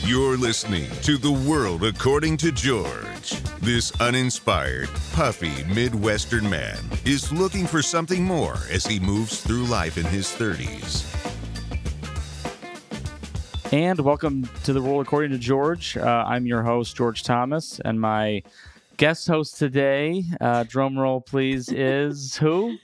You're listening to The World According to George. This uninspired, puffy Midwestern man is looking for something more as he moves through life in his 30s. And welcome to The World According to George. I'm your host, George Thomas, and my guest host today, drum roll please, is who?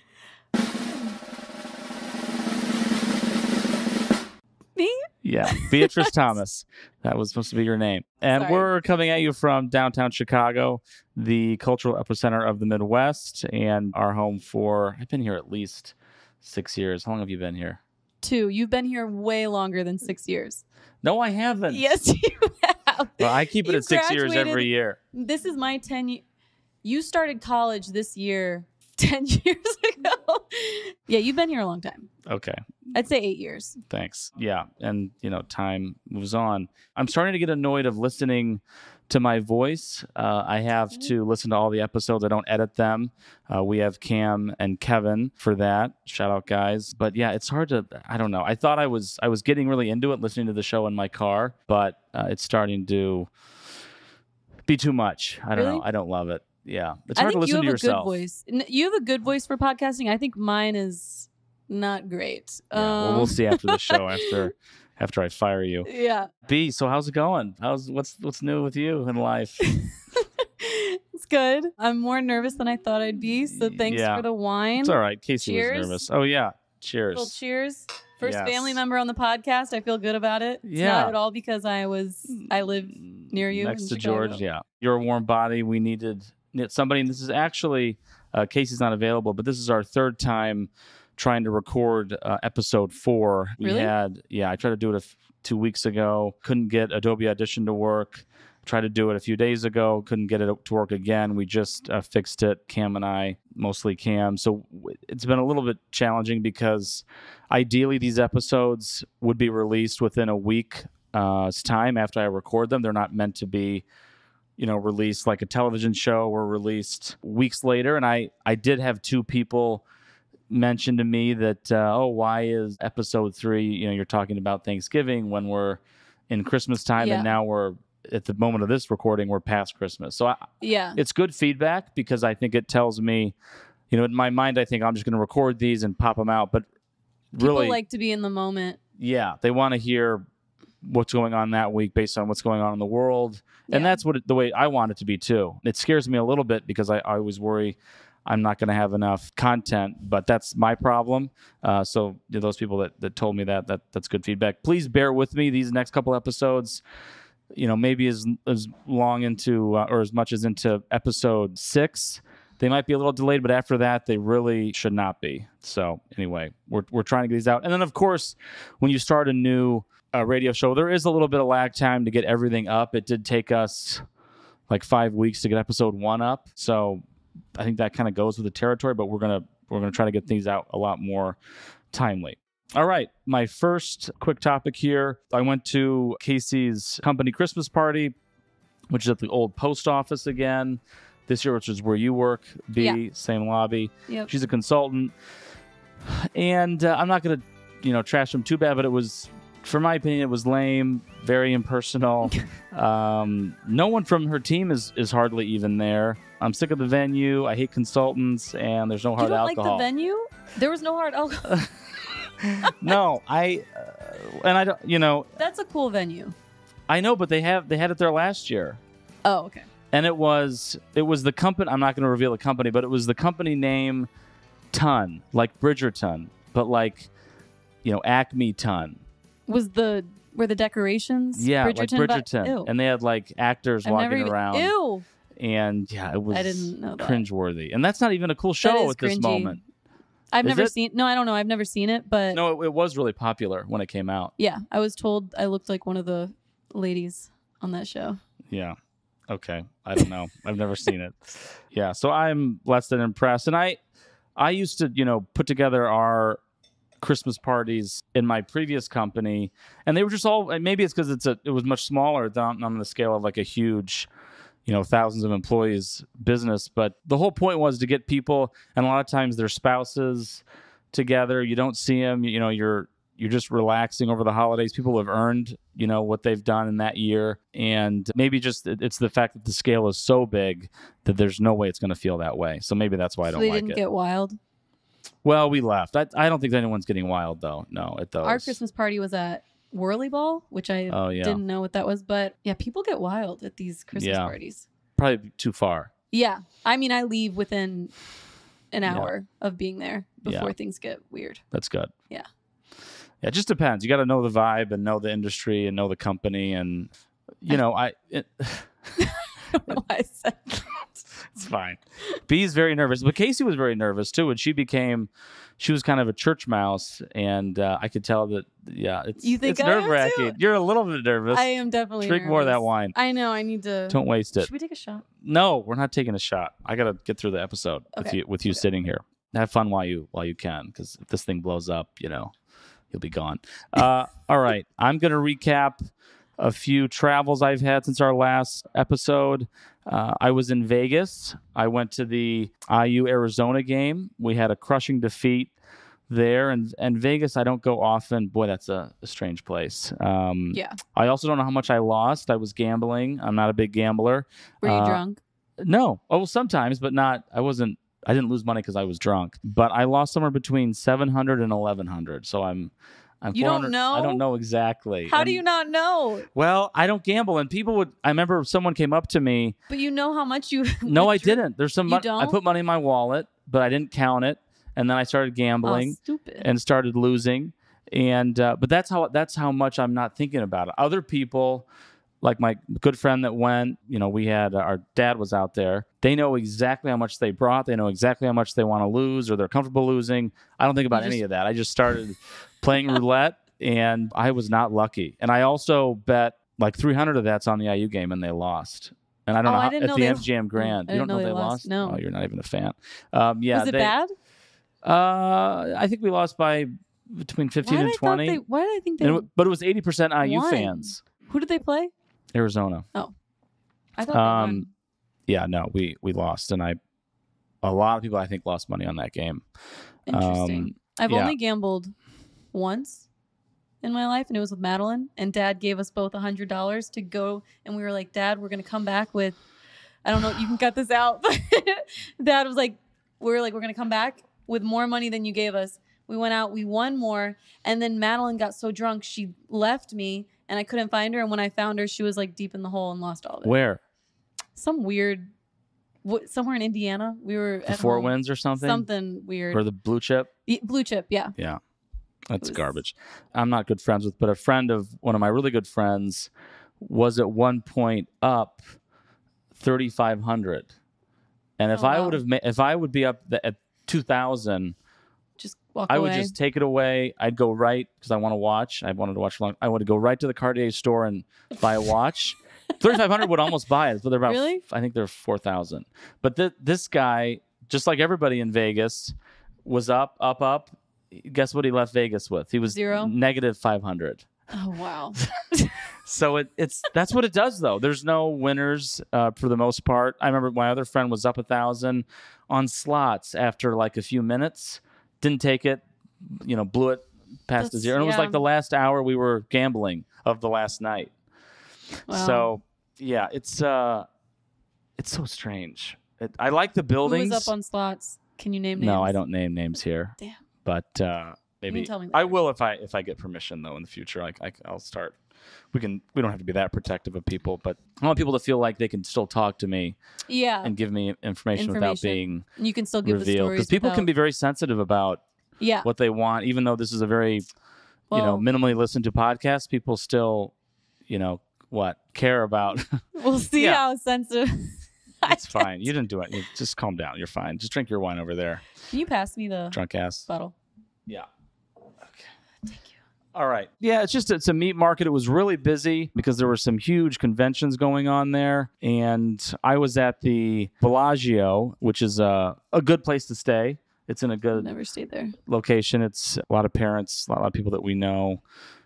Me? Yeah, Beatrice Thomas. That was supposed to be your name. And Sorry. We're coming at you from downtown Chicago, the cultural epicenter of the Midwest, and our home for, I've been here at least 6 years. How long have you been here? 2. You've been here way longer than 6 years. No, I haven't. Yes, you have. Well, I keep it at 6 years every year. This is my 10 year. You started college this year 10 years ago. Yeah, you've been here a long time. Okay. I'd say 8 years. Thanks. Yeah. And, time moves on. I'm starting to get annoyed of listening to my voice. I have to listen to all the episodes. I don't edit them. We have Cam and Kevin for that. Shout out, guys. But yeah, it's hard to, I don't know. I thought I was getting really into it listening to the show in my car, but it's starting to be too much. I don't know. I don't love it. Yeah. It's hard to listen to yourself. I think you have a good voice. You have a good voice for podcasting. I think mine is not great. Yeah, well, we'll see after the show, after I fire you. Yeah. B, so how's it going? What's new with you in life? It's good. I'm more nervous than I thought I'd be, so thanks for the wine. It's all right. Casey Cheers. was nervous. Oh, yeah. Cheers. Little cheers. First Yes. family member on the podcast. I feel good about it. It's Yeah. not at all because I live near you. Next in to Chicago. George, yeah. You're a warm body. We needed somebody, and this is actually, Casey's not available, but this is our third time trying to record episode 4. Really? I tried to do it 2 weeks ago. Couldn't get Adobe Audition to work. Tried to do it a few days ago. Couldn't get it to work again. We just fixed it, Cam and I, mostly Cam. So it's been a little bit challenging because ideally these episodes would be released within a week's time after I record them. They're not meant to be released like a television show or released weeks later. And I did have 2 people mention to me that, why is episode 3, you're talking about Thanksgiving when we're in Christmas time, and now we're at the moment of this recording, we're past Christmas. So it's good feedback because I think it tells me, in my mind, I think I'm just going to record these and pop them out. But really, people like to be in the moment. Yeah, they want to hear what's going on that week based on what's going on in the world. And that's the way I want it to be too. It scares me a little bit because I always worry I'm not going to have enough content, but that's my problem. So those people that told me that's good feedback. Please bear with me these next couple episodes, maybe as long into or as much as into episode 6. They might be a little delayed, but after that, they really should not be. So anyway, we're trying to get these out. And then, of course, when you start a new radio show, there is a little bit of lag time to get everything up. It did take us like 5 weeks to get episode 1 up. So I think that kind of goes with the territory, but we're gonna try to get things out a lot more timely. All right, my first quick topic here. I went to Casey's company Christmas party, which is at the old post office again this year, which is where you work, B. Yeah. Same lobby. Yep. She's a consultant, and I'm not gonna trash them too bad, but it was, for my opinion, it was lame, very impersonal. No one from her team is hardly even there. I'm sick of the venue. I hate consultants, and there's no hard alcohol. You don't like the venue? There was no hard alcohol. No, I don't. That's a cool venue. I know, but they had it there last year. Oh, okay. And it was the company. I'm not going to reveal the company, but it was the company name Ton, like Bridgerton, but like Acme Ton. Were the decorations? Yeah, Bridgerton, like Bridgerton. Ew. And they had like actors walking around. Ew. And yeah, it was I didn't know that. Cringeworthy. And that's not even a cool show at this cringy. moment. I've never seen. No, I don't know. I've never seen it, but no, it was really popular when it came out. Yeah, I was told I looked like one of the ladies on that show. Yeah. Okay. I don't know. I've never seen it. Yeah. So I'm less than impressed. And I used to, put together our Christmas parties in my previous company, and they were just all, maybe it's because it was much smaller on the scale of like a huge, thousands of employees business. But the whole point was to get people, and a lot of times their spouses together. You don't see them, you're you're just relaxing over the holidays. People have earned, what they've done in that year. And maybe just it's the fact that the scale is so big that there's no way it's going to feel that way. So maybe that's why I don't like it. They didn't get wild? Well, we left. I don't think anyone's getting wild, though. No, at those. Our Christmas party was at Whirly Ball, which I didn't know what that was. But yeah, people get wild at these Christmas parties. Probably too far. Yeah. I mean, I leave within an hour of being there before things get weird. That's good. Yeah. Yeah, it just depends. You got to know the vibe and know the industry and know the company. And, I don't know why I said that. It's fine. B's very nervous. But Casey was very nervous, too. And she was kind of a church mouse. And I could tell that, it's nerve-wracking. You're a little bit nervous. I am definitely Drink more of that wine. I know. I need to. Don't waste it. Should we take a shot? No, we're not taking a shot. I got to get through the episode with you sitting here. Have fun while you can, because if this thing blows up, you'll be gone. All right. I'm going to recap a few travels I've had since our last episode. I was in Vegas. I went to the IU Arizona game. We had a crushing defeat there. And Vegas, I don't go often. Boy, that's a strange place. Yeah. I also don't know how much I lost. I was gambling. I'm not a big gambler. Were you drunk? No. Oh, well, sometimes, but not. I didn't lose money because I was drunk. But I lost somewhere between $700 and $1,100. So I'm you don't know? I don't know exactly. How do you not know? Well, I don't gamble, and I remember someone came up to me. But you know how much you. No, I didn't. There's some money. Don't? I put money in my wallet, but I didn't count it, and then I started gambling and started losing. And but that's how much I'm not thinking about it. Other people, like my good friend that went, we had our dad was out there. They know exactly how much they brought. They know exactly how much they want to lose or they're comfortable losing. I don't think about any of that. I just started playing roulette, and I was not lucky. And I also bet like 300 of that's on the IU game, and they lost. And I don't know how, at the MGM Grand. You don't know they lost? No. Oh, you're not even a fan. Was it bad? I think we lost by between 15 and 20. Why did I think they? But it was 80% IU fans. Who did they play? Arizona. Oh, I thought they won. Yeah, no, we lost, and a lot of people I think lost money on that game. Interesting. I've only gambled once in my life, and it was with Madeline. And Dad gave us both $100 to go, and we were like, "Dad, we're gonna come back with, I don't know, you can cut this out." But Dad was like, we're gonna come back with more money than you gave us. We went out, we won more, and then Madeline got so drunk she left me, and I couldn't find her. And when I found her, she was like deep in the hole and lost all of it. Where? Some weird, somewhere in Indiana. We were at Four Winds or something. Something weird. Or the Blue Chip. Blue Chip, yeah. Yeah, that's garbage. I'm not good friends with, but a friend of one of my really good friends was at one point up 3,500, and if I would be up at 2,000. Just walk I away. would just take it away. I'd go right because I want to watch. I wanted to watch long. I would go right to the Cartier store and buy a watch. 3,500 would almost buy it, but they're about. Really? I think they're 4,000. But this guy, just like everybody in Vegas, was up. Guess what he left Vegas with? He was zero. Negative 500. Oh wow. So that's what it does though. There's no winners for the most part. I remember my other friend was up 1,000 on slots after like a few minutes. Didn't take it, blew it past the zero. And it was like the last hour we were gambling of the last night. Wow. So, yeah, it's so strange. I like the buildings. Who was up on slots? Can you name names? No, I don't name names here. Damn. But maybe tell me later. I will if I get permission though in the future. I'll start. We don't have to be that protective of people, but I want people to feel like they can still talk to me. Yeah. And give me information without being you can still give revealed. The stories because people can be very sensitive about what they want, even though this is a very minimally listened to podcast. People still, care about. We'll see how sensitive. It's fine. You didn't do it. You just calm down. You're fine. Just drink your wine over there. Can you pass me the drunk ass bottle? Yeah. Okay. Thank you. All right. Yeah, it's a meat market. It was really busy because there were some huge conventions going on there. And I was at the Bellagio, which is a good place to stay. It's in a good never stayed there. Location. It's a lot of parents, a lot of people that we know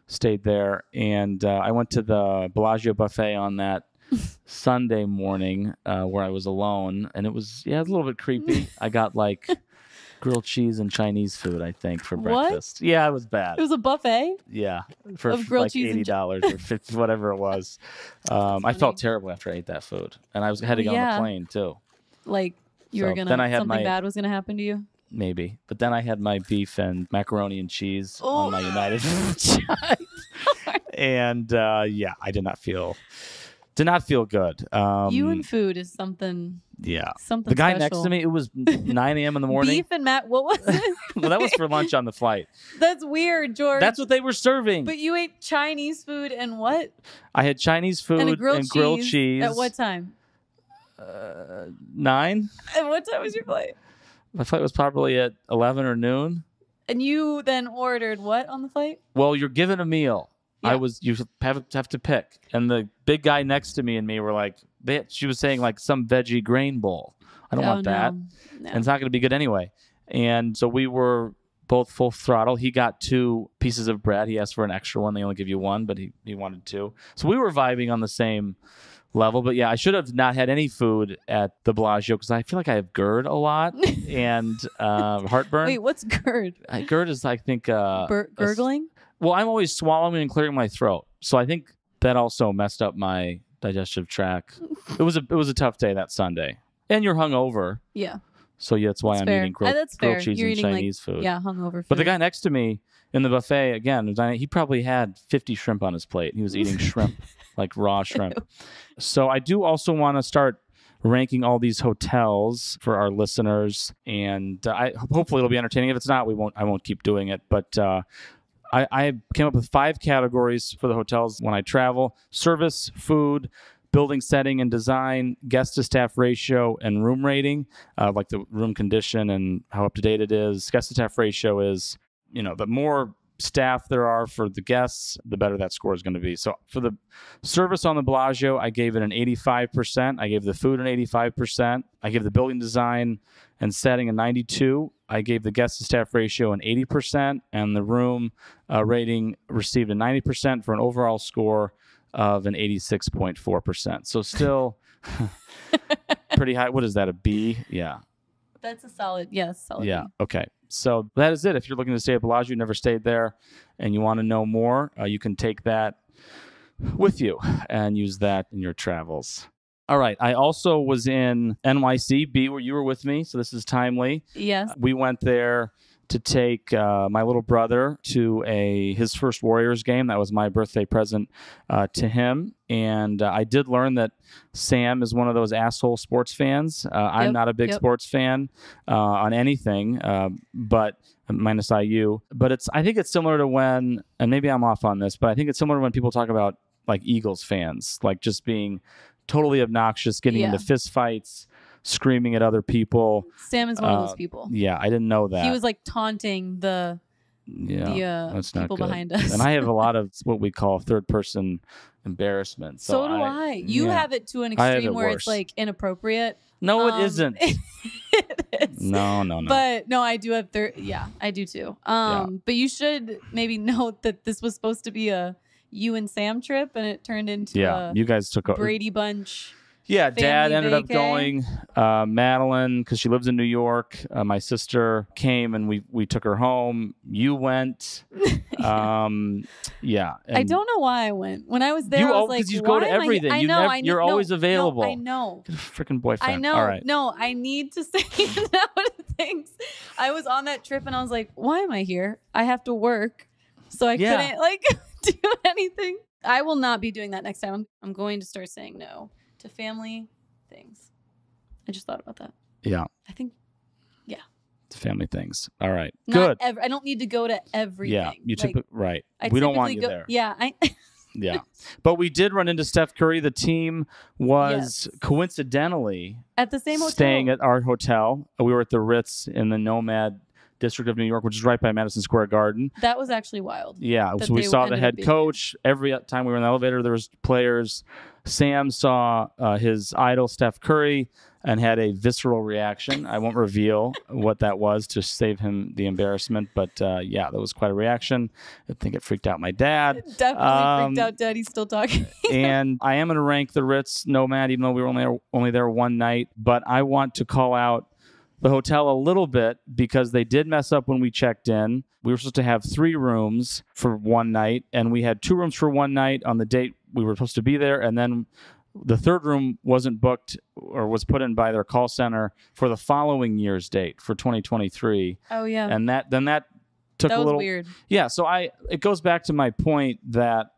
stayed there. And I went to the Bellagio buffet on that Sunday morning where I was alone. And it was a little bit creepy. I got grilled cheese and Chinese food, I think, for What? breakfast. Yeah, it was bad. It was a buffet? Yeah, for Of grilled like cheese and $80 or 50, whatever it was. I felt terrible after I ate that food, and I had to get on the plane too. Like you were then I had something bad was gonna happen to you. Maybe, but then I had my beef and macaroni and cheese on my United side, and I did not feel good. You and food is something. Yeah. Something the guy special. next to me, it was 9 a.m. in the morning. Beef and what was it? Well, that was for lunch on the flight. That's weird, George. That's what they were serving. But you ate Chinese food and what? I had Chinese food and grilled cheese. At what time? 9. And what time was your flight? My flight was probably at 11 or noon. And you then ordered what on the flight? Well, you're given a meal. Yeah. You have to pick. And the big guy next to me and me were like, she was saying like some veggie grain bowl. I don't want that. No. And it's not going to be good anyway. And so we were both full throttle. He got 2 pieces of bread. He asked for an extra one. They only give you 1, but he wanted 2. So we were vibing on the same level. But yeah, I should have not had any food at the Bellagio because I feel like I have GERD a lot and heartburn. Wait, what's GERD? GERD is, I think... gurgling? Well, I'm always swallowing and clearing my throat. So I think that also messed up my digestive tract. It was a tough day that Sunday. And you're hungover. Yeah. So yeah, that's why I'm eating grilled cheese You're and eating Chinese food. Yeah, hungover food. But the guy next to me in the buffet, again, he probably had 50 shrimp on his plate. He was eating shrimp, like raw shrimp. So I do also want to start ranking all these hotels for our listeners. And hopefully it'll be entertaining. If it's not, I won't keep doing it. But I came up with 5 categories for the hotels when I travel: service, food, building setting and design, guest to staff ratio, and room rating, like the room condition and how up to date it is. Guest to staff ratio is, the more staff there are for the guests, the better that score is going to be. So for the service on the Bellagio, I gave it an 85%. I gave the food an 85%. I gave the building design and setting a 92. I gave the guest to staff ratio an 80%, and the room rating received a 90% for an overall score of an 86.4%. So still pretty high. What is that, a B? Yeah. That's a solid, solid. Yeah, okay. So that is it. If you're looking to stay at Bellagio, never stayed there, and you want to know more, you can take that with you and use that in your travels. All right. I also was in NYC, B, where you were with me, so this is timely. Yes. We went there to take my little brother to his first Warriors game. That was my birthday present to him. And I did learn that Sam is one of those asshole sports fans. I'm not a big sports fan on anything, but minus IU. But I think it's similar to when, and maybe I'm off on this, but I think it's similar to when people talk about like Eagles fans, like just being totally obnoxious, getting into fist fights, screaming at other people. Sam is one of those people. Yeah, I didn't know that. He was like taunting the people behind us. And I have a lot of what we call third-person embarrassment. So do I. You have it to an extreme where it's like inappropriate. No, it isn't. It is. No. But no, I do have I do too. But you should maybe note that this was supposed to be a you and Sam trip, and it turned into you guys took a Brady Bunch. Yeah, Dad ended up going. Madeline, because she lives in New York. My sister came, and we took her home. You went. And I don't know why I went. When I was there, I was like, you go to everything. I know. You're always available. No, I know. Get a freaking boyfriend. I know. All right. No, I need to say things. I was on that trip, and I was like, why am I here? I have to work, so I couldn't do anything. I will not be doing that next time. I'm going to start saying no to family things. I just thought about that. Yeah. I think, to family things. All right. Not Good. I don't need to go to everything. Yeah. You took right. I We don't want you there. Yeah. Yeah. But we did run into Steph Curry. The team was coincidentally at the same hotel. Staying at our hotel. We were at the Ritz in the Nomad District of New York, which is right by Madison Square Garden. That was actually wild. Yeah. So we saw the head coach. Every time we were in the elevator, there was players. Sam saw his idol, Steph Curry, and had a visceral reaction. I won't reveal what that was to save him the embarrassment, but that was quite a reaction. I think it freaked out my dad. It definitely freaked out Dad. He's still talking. And I am going to rank the Ritz Nomad, even though we were only there one night. But I want to call out the hotel a little bit because they did mess up when we checked in. We were supposed to have 3 rooms for one night, and we had 2 rooms for one night on the date we were supposed to be there, and then the 3rd room wasn't booked or was put in by their call center for the following year's date for 2023. Oh yeah. And that took that a little was weird. Yeah, so it goes back to my point that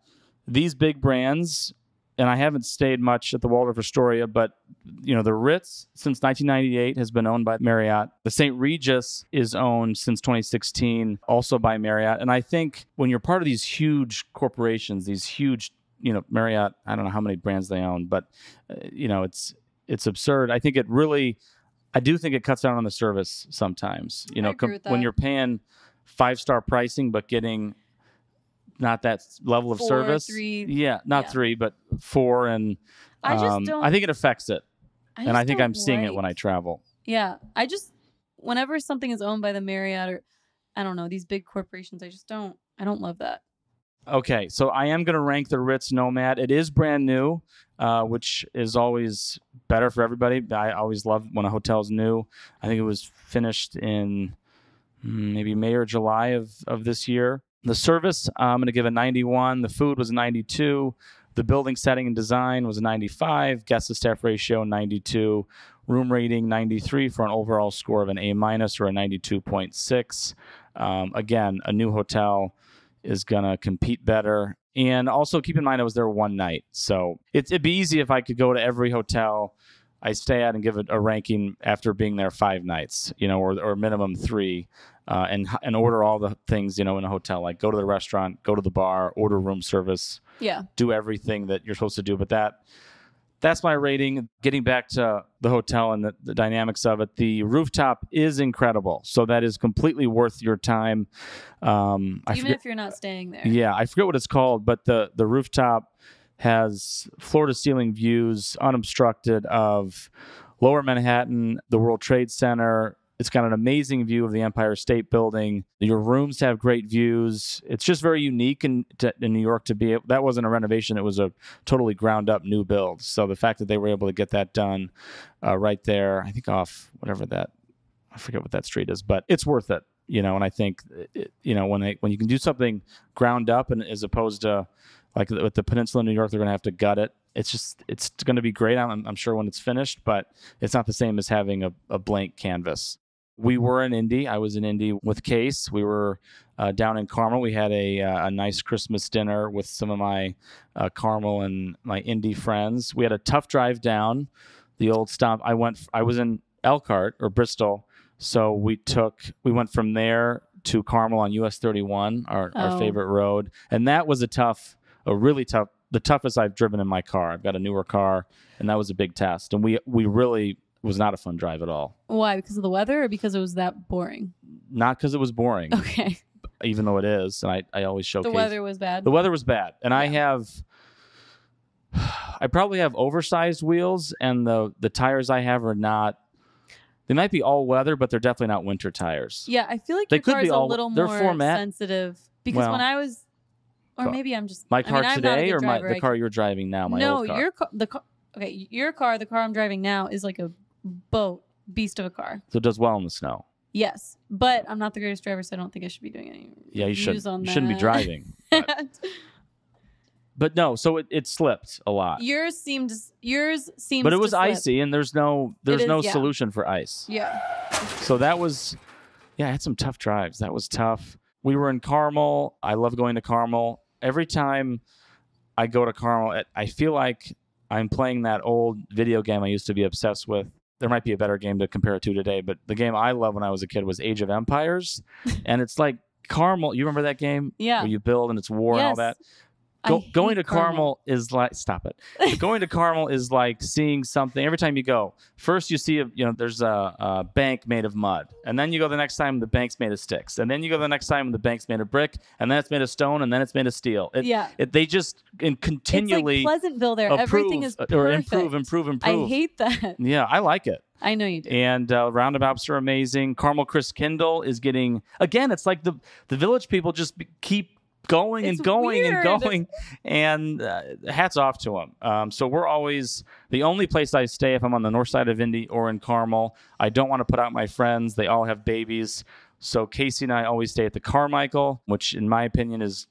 these big brands, and I haven't stayed much at the Waldorf Astoria, but the Ritz since 1998 has been owned by Marriott. The St. Regis is owned since 2016 also by Marriott. And I think when you're part of these huge corporations, these huge Marriott, I don't know how many brands they own, but it's absurd. I think I do think it cuts down on the service sometimes. I agree with that. When you're paying 5-star pricing but getting not that level of 4, service. 3. Yeah, not 3, but 4, and I think it affects it. I think I'm seeing it when I travel. Yeah, whenever something is owned by the Marriott or I don't know, these big corporations, I don't love that. Okay, so I am going to rank the Ritz Nomad. It is brand new, which is always better for everybody. I always love when a hotel's new. I think it was finished in maybe May or July of this year. The service, I'm going to give a 91. The food was a 92. The building setting and design was a 95. Guest to staff ratio, 92. Room rating, 93 for an overall score of an A- or a 92.6. Again, a new hotel is going to compete better. And also keep in mind, I was there one night. So it'd be easy if I could go to every hotel I stay at and give it a ranking after being there 5 nights, or minimum 3, and order all the things, in a hotel, like go to the restaurant, go to the bar, order room service, do everything that you're supposed to do. But that's my rating. Getting back to the hotel and the dynamics of it, the rooftop is incredible. So that is completely worth your time. Even if you're not staying there. Yeah, I forget what it's called, but the rooftop has floor-to-ceiling views, unobstructed, of Lower Manhattan, the World Trade Center. It's got an amazing view of the Empire State Building. Your rooms have great views. It's just very unique in New York to be. That wasn't a renovation. It was a totally ground-up new build. So the fact that they were able to get that done right there, I think off whatever that, I forget what that street is, but it's worth it. And I think, when you can do something ground up, and as opposed to like with the Peninsula in New York, they're going to have to gut it. It's going to be great, I'm sure, when it's finished, but it's not the same as having a blank canvas. We were in Indy. I was in Indy with Case. We were down in Carmel. We had a nice Christmas dinner with some of my Carmel and my Indy friends. We had a tough drive down the old stop. I was in Elkhart or Bristol, so we went from there to Carmel on US 31, our favorite road, and that was the toughest I've driven in my car. I've got a newer car, and that was a big test. And we really was not a fun drive at all. Why? Because of the weather, or because it was that boring? Not because it was boring. Okay. Even though it is, and I always showcase. The weather was bad? The weather was bad. And I probably have oversized wheels, and the tires I have are not, they might be all weather, but they're definitely not winter tires. Yeah, I feel like your car is a little more sensitive. Because when I was, or maybe I'm just... My car today, or the car you're driving now, my old car? Your car, the car I'm driving now, is like a beast of a car. So it does well in the snow. Yes, but I'm not the greatest driver, so I don't think I should be doing any. Yeah, you shouldn't be driving. But no, so it slipped a lot. Yours seems. But it was icy, and there's no solution for ice. Yeah. So that was, I had some tough drives. That was tough. We were in Carmel. I love going to Carmel. Every time I go to Carmel, I feel like I'm playing that old video game I used to be obsessed with. There might be a better game to compare it to today, but the game I loved when I was a kid was Age of Empires. And it's like Carmel. You remember that game? Yeah. Where you build and it's war and all that? Going to Carmel is like, stop it. Going to Carmel is like seeing something. Every time you go, first you see there's a bank made of mud, and then you go the next time the bank's made of sticks, and then you go the next time the bank's made of brick, and then it's made of stone, and then it's made of steel. They just continually. It's like Pleasantville there. Everything is perfect. Or improve. I hate that. Yeah, I like it. I know you do. And roundabouts are amazing. Carmel Chris Kindle is getting, again, it's like the village people just keep going It's and going weird. and going, and hats off to them. So we're always the only place I stay if I'm on the north side of Indy or in Carmel. I don't want to put out my friends; they all have babies. So Casey and I always stay at the Carmichael, which, in my opinion, is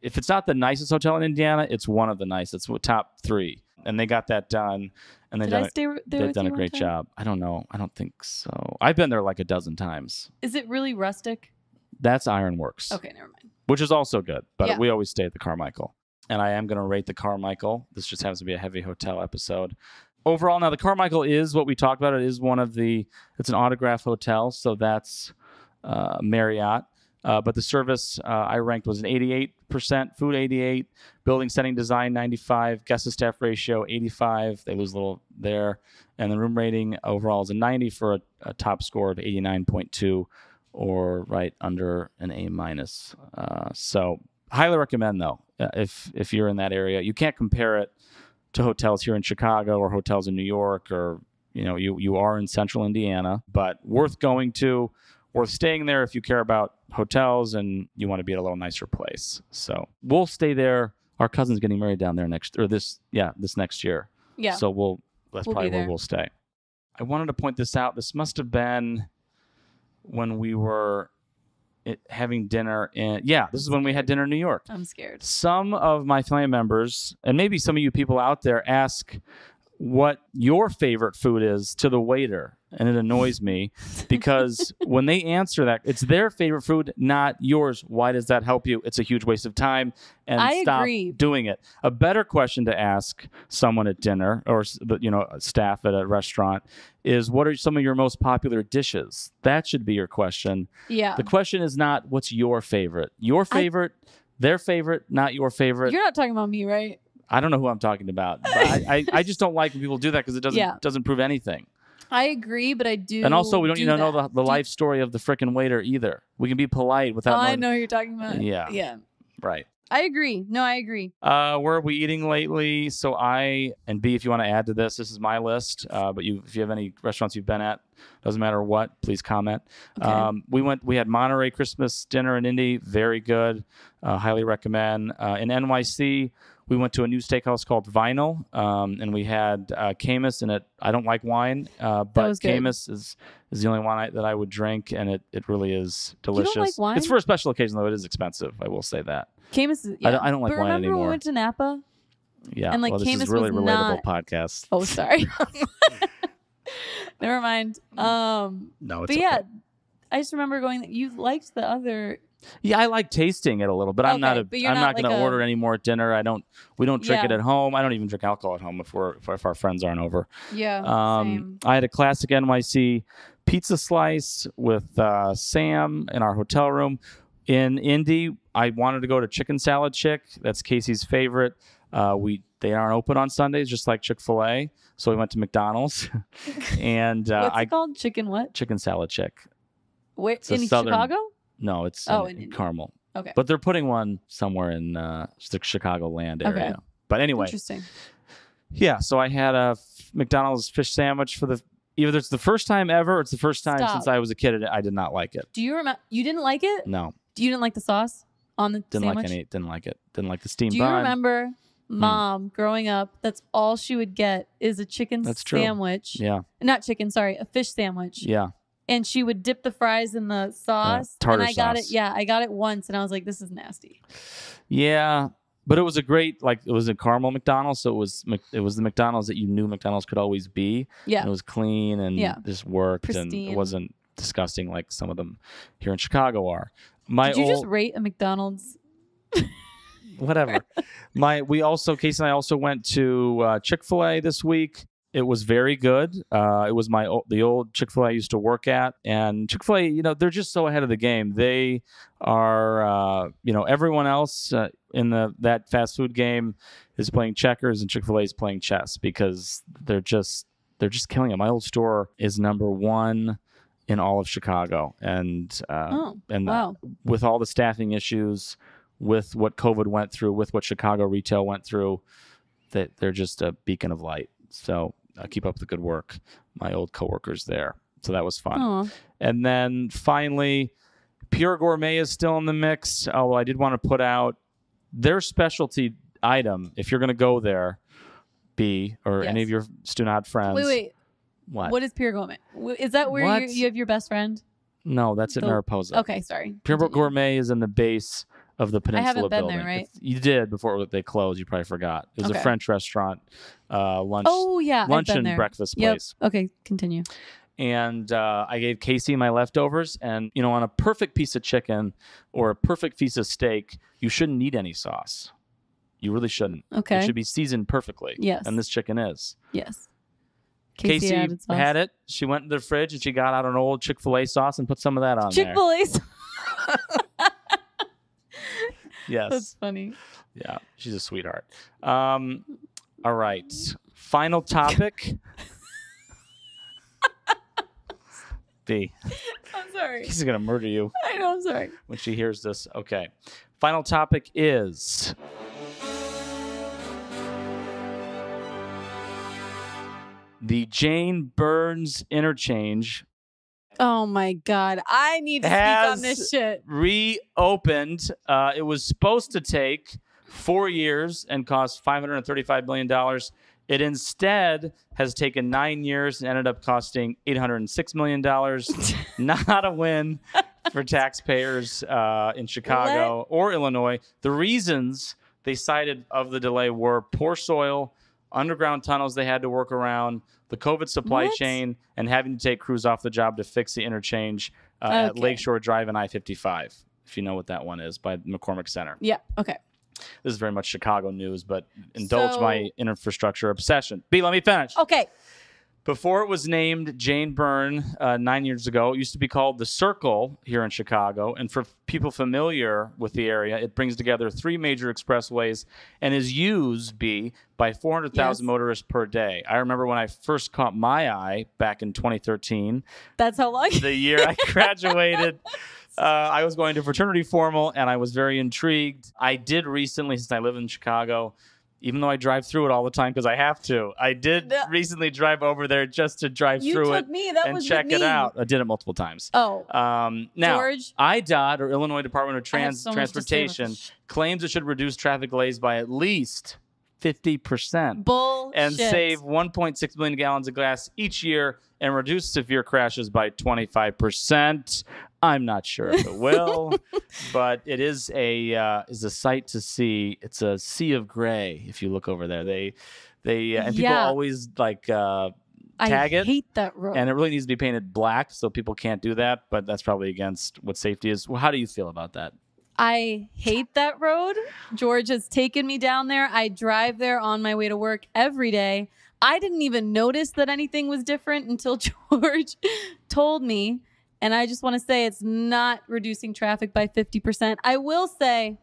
if it's not the nicest hotel in Indiana, it's one of the nicest, top 3. And they got that done, and they've done a great job. I don't know. I don't think so. I've been there like a dozen times. Is it really rustic? That's Ironworks. Okay, never mind. Which is also good, but we always stay at the Carmichael. And I am going to rate the Carmichael. This just happens to be a heavy hotel episode. Overall, now the Carmichael is what we talked about. It is it's an Autograph hotel, so that's Marriott. But the service I ranked was an 88%, food 88, building setting design 95, guest to staff ratio 85. They lose a little there. And the room rating overall is a 90 for a top score of 89.2. Or right under an A-. So highly recommend, though, if you're in that area. You can't compare it to hotels here in Chicago or hotels in New York, or you are in central Indiana, but worth going to, worth staying there if you care about hotels and you want to be at a little nicer place. So we'll stay there. Our cousin's getting married down there this next year. Yeah. So that's probably where we'll stay. I wanted to point this out. This must have been when we were having dinner this is when we had dinner in New York. I'm scared. Some of my family members, and maybe some of you people out there, ask what your favorite food is to the waiter. And it annoys me because when they answer that, it's their favorite food, not yours. Why does that help you? It's a huge waste of time, and stop doing it. A better question to ask someone at dinner or staff at a restaurant is, what are some of your most popular dishes? That should be your question. Yeah. The question is not what's your favorite. Your favorite, their favorite, not your favorite. You're not talking about me, right? I don't know who I'm talking about. But I just don't like when people do that because it doesn't prove anything. I agree, but I do. And also, we don't need to know the life story of the frickin' waiter either. We can be polite without. I know who you're talking about. Yeah. Yeah. Right. I agree. No, I agree. Where are we eating lately? So and B, if you want to add to this is my list. But if you have any restaurants you've been at, doesn't matter what, please comment. Okay. We had Monterey Christmas dinner in Indy, very good. Highly recommend. In NYC, we went to a new steakhouse called Vinyl, and we had Camus in it. I don't like wine, but Camus is the only wine that I would drink, and it really is delicious. You don't like wine? It's for a special occasion, though. It is expensive. I will say that. Camus is, I don't like wine anymore. But remember we went to Napa? Yeah, and this Camus is really was relatable podcast. Oh, sorry. Never mind. No, it's but yeah, I just remember going. You liked the other. Yeah, I like tasting it a little, but I'm not going to order any more at dinner. We don't drink it at home. I don't even drink alcohol at home if our friends aren't over. Yeah. Same. I had a classic NYC pizza slice with Sam in our hotel room. In Indy, I wanted to go to Chicken Salad Chick. That's Casey's favorite. They aren't open on Sundays, just like Chick-fil-A. So we went to McDonald's. And what's it called? Chicken what? Chicken Salad Chick. Where in Chicago? No, it's in Carmel. Okay. But they're putting one somewhere in the Chicagoland area. Okay. But anyway. Interesting. Yeah, so I had a McDonald's fish sandwich for either it's the first time ever or it's the first time since I was a kid I did not like it. Do you remember? You didn't like it? No. You didn't like the sauce on the sandwich? Didn't like it. Didn't like the steamed bun. Do you remember Mom growing up? That's all she would get is a chicken sandwich. Yeah. Not chicken, sorry, a fish sandwich. Yeah. And she would dip the fries in the sauce. Tartar and I got sauce. it. Yeah, I got it once, and I was like, "This is nasty." Yeah, but it was it was a Carmel McDonald's, so it was the McDonald's that you knew McDonald's could always be. Yeah, and it was clean and just worked, pristine. And it wasn't disgusting like some of them here in Chicago are. Did you just rate a McDonald's? Whatever. Casey and I also went to Chick-fil-A this week. It was very good. It was the old Chick-fil-A I used to work at, and Chick-fil-A, they're just so ahead of the game. They are, everyone else in that fast food game is playing checkers, and Chick-fil-A is playing chess because they're just killing it. My old store is number 1 in all of Chicago, and wow. With all the staffing issues, with what COVID went through, with what Chicago retail went through, that they're just a beacon of light. So. Keep up the good work. My old coworkers there. So that was fun. Aww. And then finally, Pure Gourmet is still in the mix. Oh, well, I did want to put out their specialty item. If you're going to go there, B, or any of your Stunad friends. Wait. What is Pure Gourmet? Is that where you have your best friend? No, that's at Mariposa. Okay, sorry. Pure Gourmet is in the base of the Peninsula I haven't been building. there, right? You did before they closed. You probably forgot. It was a French restaurant, lunch. Oh yeah, lunch and breakfast place. Okay, continue. And I gave Casey my leftovers, and on a perfect piece of chicken or a perfect piece of steak, you shouldn't need any sauce. You really shouldn't. Okay, it should be seasoned perfectly. Yes, and this chicken is. Yes. Casey had it. She went in the fridge and she got out an old Chick-fil-A sauce and put some of that on there. Chick-fil-A sauce. Yes. That's funny. Yeah, she's a sweetheart. All right. Final topic. B. I'm sorry. She's going to murder you. I know, I'm sorry. When she hears this. Okay. Final topic is... the Jane Byrne Interchange. Oh my God. I need to speak on this shit. Reopened. It was supposed to take 4 years and cost $535 million. It instead has taken 9 years and ended up costing $806 million. Not a win for taxpayers in Chicago or Illinois. The reasons they cited of the delay were poor soil, underground tunnels they had to work around, the COVID supply chain, and having to take crews off the job to fix the interchange at Lakeshore Drive and I-55, if you know what that one is, by McCormick Center. Yeah, okay. This is very much Chicago news, but indulge my infrastructure obsession. B, let me finish. Okay. Before it was named Jane Byrne 9 years ago, it used to be called The Circle here in Chicago. And for people familiar with the area, it brings together 3 major expressways and is used, by 400,000 motorists per day. I remember when I first caught my eye back in 2013. That's how long? The year I graduated. I was going to fraternity formal, and I was very intrigued. I did recently, since I live in Chicago, even though I drive through it all the time because I have to, I did recently drive over there just to drive through it and check it out. I did it multiple times. Oh. Now, George? IDOT, or Illinois Department of Transportation, claims it should reduce traffic delays by at least 50%. Bullshit. And save 1.6 million gallons of gas each year and reduce severe crashes by 25%. I'm not sure if it will, but it is a sight to see. It's a sea of gray if you look over there. And people always tag it. I hate that road. And it really needs to be painted black, so people can't do that, but that's probably against what safety is. Well, how do you feel about that? I hate that road. George has taken me down there. I drive there on my way to work every day. I didn't even notice that anything was different until George told me. And I just want to say it's not reducing traffic by 50%. I will say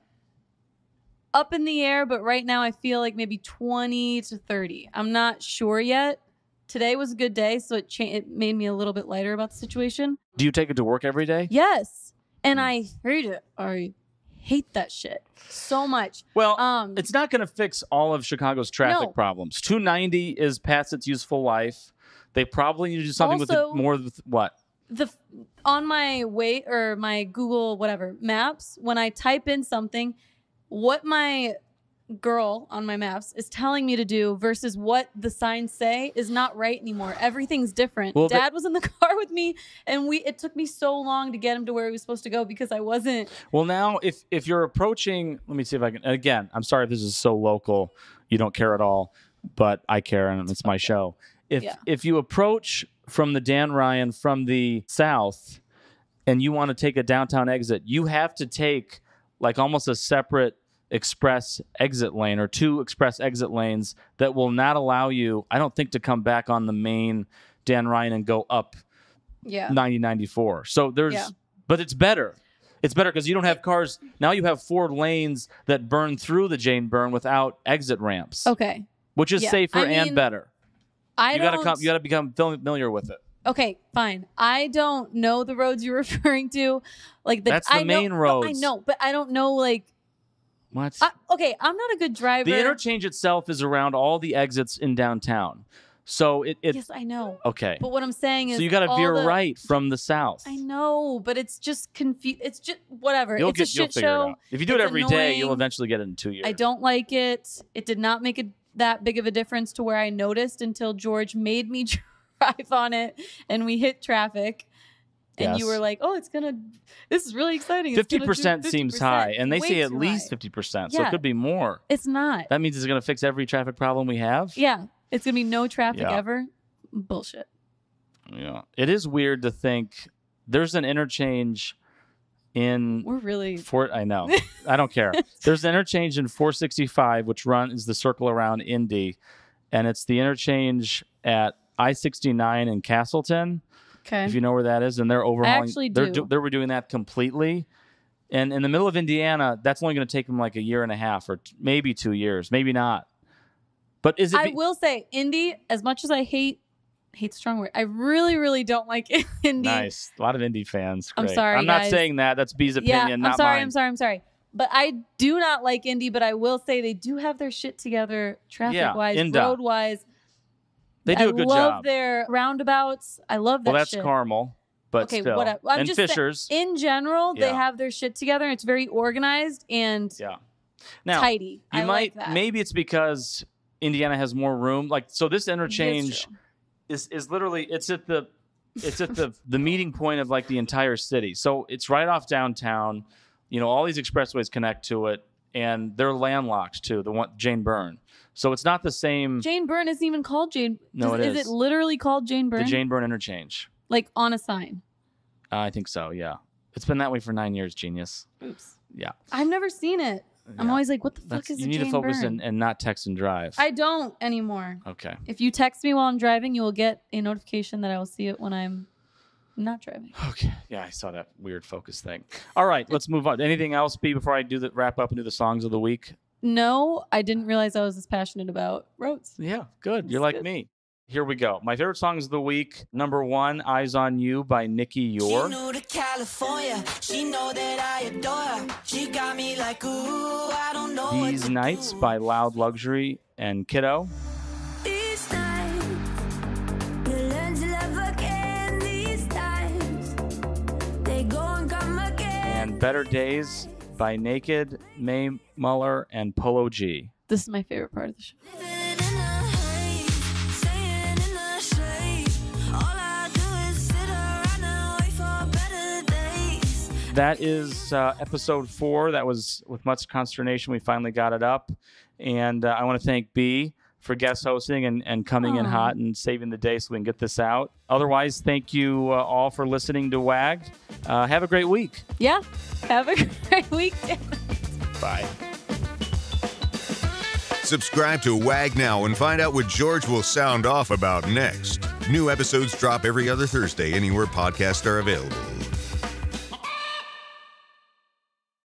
up in the air, but right now I feel like maybe 20 to 30. I'm not sure yet. Today was a good day, so it made me a little bit lighter about the situation. Do you take it to work every day? Yes. And I hate it. I hate that shit so much. Well, it's not going to fix all of Chicago's traffic problems. 290 is past its useful life. They probably need to do something with what? On my my Google maps, when I type in something, what my girl on my maps is telling me to do versus what the signs say is not right anymore. Everything's different. Well, Dad was in the car with me, and it took me so long to get him to where he was supposed to go because I wasn't. Well, now if you're approaching, let me see if I can. Again, I'm sorry if this is so local, you don't care at all, but I care, and it's my show. If you approach from the Dan Ryan from the south and you want to take a downtown exit, you have to take like almost a separate express exit lane or 2 express exit lanes that will not allow you, I don't think, to come back on the main Dan Ryan and go up 90-94. So but it's better. It's better because you don't have cars. Now you have 4 lanes that burn through the Jane Byrne without exit ramps. Okay. Which is safer and better. You got to become familiar with it. Okay, fine. I don't know the roads you're referring to. That's the main roads. No, I know, but I don't know what? Okay, I'm not a good driver. The interchange itself is around all the exits in downtown. So yes, I know. Okay. But what I'm saying is, so you got to veer right from the south. I know, but it's just It's just whatever. It's a shit figure show. It out. If you do it every day, you'll eventually get it in 2 years. I don't like it. It did not make that big of a difference to where I noticed until George made me drive on it and we hit traffic. And you were like, "Oh, this is really exciting." 50% seems high, and they say at least 50%, so it could be more. It's not. That means it's going to fix every traffic problem we have. Yeah, it's going to be no traffic ever. Bullshit. Yeah, it is weird to think there's an interchange in. We're really. I know. I don't care. There's an interchange in 465, which is the circle around Indy, and it's the interchange at I-69 in Castleton. Okay. If you know where that is, and they're overhauling. I actually do. They were doing that completely, and in the middle of Indiana, that's only going to take them like a year and a half, or maybe 2 years, maybe not. But is it? I will say, Indy. As much as I hate strong word, I really, really don't like Indy. Nice, a lot of Indy fans. Great. I'm sorry, I'm not saying that. That's B's opinion, not mine. I'm sorry. But I do not like Indy. But I will say they do have their shit together, traffic-wise, road-wise. They do a good job. I love their roundabouts. I love that. Well, that's shit. Carmel, but okay, still. whatever. I'm and just Fishers. In general, they have their shit together. And it's very organized and tidy. Like that. Maybe it's because Indiana has more room. Like, so this interchange is literally it's at the the meeting point of like the entire city. So it's right off downtown. You know, all these expressways connect to it, and they're landlocked too. The one Jane Byrne. So it's not the same. Jane Byrne isn't even called Jane. No, is it literally called Jane Byrne? The Jane Byrne Interchange. Like on a sign. I think so. Yeah, it's been that way for 9 years. Genius. Oops. Yeah. I've never seen it. Yeah. I'm always like, what the fuck is you a need Jane to focus Byrne? and not text and drive. I don't anymore. Okay. If you text me while I'm driving, you will get a notification that I will see it when I'm not driving. Okay. Yeah, I saw that weird focus thing. All right, let's move on. Anything else, B, before I wrap up and do the songs of the week? No, I didn't realize I was this passionate about roads. Yeah, good. You're like me. Here we go. My favorite songs of the week. Number 1, Eyes on You by Nicky Youre. She knew to California. She know that I adore her. She got me like, ooh, I don't know. These Nights by Loud Luxury and Kiddo. These nights, you learn to love again. These times, they go and come again. And Better Days by Neiked, Muller, and Polo G. This is my favorite part of the show. That is episode 4. That was with much consternation. We finally got it up. And I want to thank B for guest hosting and coming in hot and saving the day so we can get this out. Otherwise, thank you all for listening to WAGD. Have a great week. Yeah. Have a great week. Bye. Subscribe to WAG now and find out what George will sound off about next. New episodes drop every other Thursday anywhere podcasts are available.